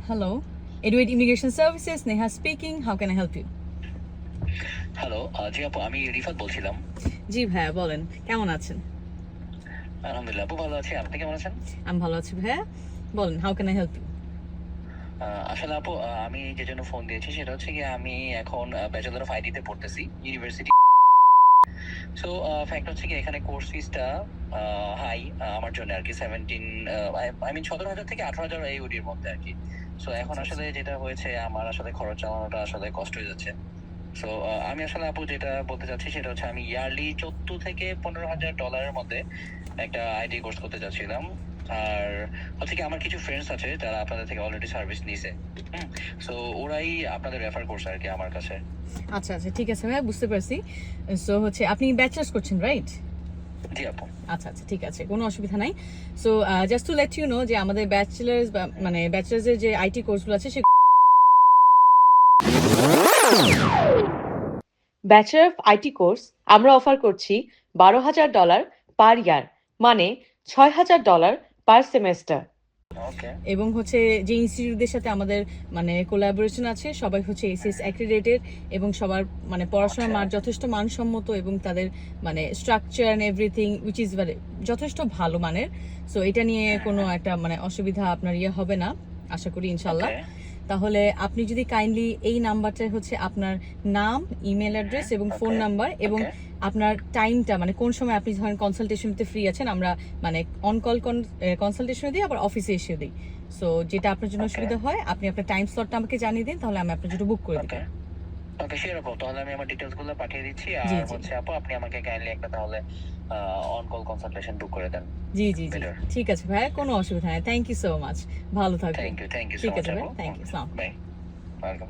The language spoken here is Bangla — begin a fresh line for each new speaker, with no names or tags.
Hello. Eduate Immigration Services, Neha speaking. How can I help you?
Hello, জি আপু, আমি রিফাত বলছিলাম।
জি ভাইয়া বলেন, কেমন আছেন?
আলহামদুলিল্লাহ আপু, ভালো আছি। আপনি কেমন আছেন?
আমি ভালো আছি ভাইয়া, বলেন, how can I help you?
আসলে আপু, আমি যে জন্য ফোন দিয়েছি সেটা হচ্ছে গিয়ে আমি এখন ব্যাচেলর অফ আইটি তে পড়তেছি ইউনিভার্সিটি। সো ফ্যাক্ট হচ্ছে কি এখানে কোর্স ফিসটা হাই আমার জন্য আর কি 17 আই মিন 17,000 থেকে 18,000 এই ওডির মধ্যে আর কি। সো এখন
আচ্ছা,
আসলে যেটা হয়েছে আমার আসলে খরচ চালানোটা আসলে কষ্ট হয়ে যাচ্ছে। সো আমি আসলে আপু যেটা বলতে চাচ্ছি সেটা হচ্ছে আমি ইয়ারলি 14 থেকে $15,000 মধ্যে একটা আইটি কোর্স করতে চাচ্ছিলাম। আর হচ্ছে কি আমার কিছু ফ্রেন্ডস আছে যারা আপনাদের থেকে অলরেডি সার্ভিস নিছে। সো ওরাই আপনাদের রেফার করছে আর কি আমার কাছে।
আচ্ছা আচ্ছা ঠিক আছে ভাইয়া, বুঝতে পারছি। সো হচ্ছে আপনি ব্যাচেলার্স করছেন, রাইট?
জি আপু।
আচ্ছা আচ্ছা ঠিক আছে, কোনো অসুবিধা নাই। So just to let you know যে আমাদের ব্যাচেলার্স মানে ব্যাচেলার্সের যে আইটি কোর্সগুলো আছে সে ব্যাচেলর অফ আইটি কোর্স আমরা অফার করছি $12,000 পার ইয়ার, মানে $6,000 পার সেমেস্টার।
ওকে।
এবং হচ্ছে যে ইনস্টিটিউটদের সাথে আমাদের মানে কোলাবোরেশন আছে সবাই হচ্ছে এসএস অ্যাক্রিডেটেড এবং সবার মানে পড়াশোনার মান যথেষ্ট মানসম্মত এবং তাদের মানে structure and everything which is মানে যথেষ্ট ভালো মানের। সো এটা নিয়ে কোনো একটা মানে অসুবিধা আপনার ইয়ে হবে না, আশা করি ইনশাল্লাহ। তাহলে আপনি যদি কাইন্ডলি এই নাম্বারটায় হচ্ছে আপনার নাম, ইমেল অ্যাড্রেস এবং ফোন নাম্বার এবং আপনার টাইমটা মানে কোন সময় আপনি ধরেন কনসালটেশনতে ফ্রি আছেন, আমরা মানে অন কল কনসালটেশন দিই, আবার অফিসে এসে দিই। সো যেটা আপনার জন্য সুবিধা হয় আপনি আপনার টাইম স্লটটা আমাকে জানিয়ে দিন, তাহলে আমি আপনার জন্য বুক করে দিব।
ওকে, শিওর আপু। তাহলে আমি আমার ডিটেইলস গুলো পাঠিয়ে দিচ্ছি।
জি
আর
জি
হচ্ছে আপু, আপনি আমাকে কাইন্ডলি একটা তাহলে অন কল কনসালটেশন বুক করে দেন।
জি জি জি
বেটার।
ঠিক আছে ভাইয়া, কোনো অসুবিধা নেই। থ্যাংক ইউ সো মাচ, ভালো থাকবেন।
থ্যাংক ইউ সো
ঠিক
মাচ
আছে
আপু।
ভাই, থ্যাংক ইউ।
বাই। ওয়েলকাম।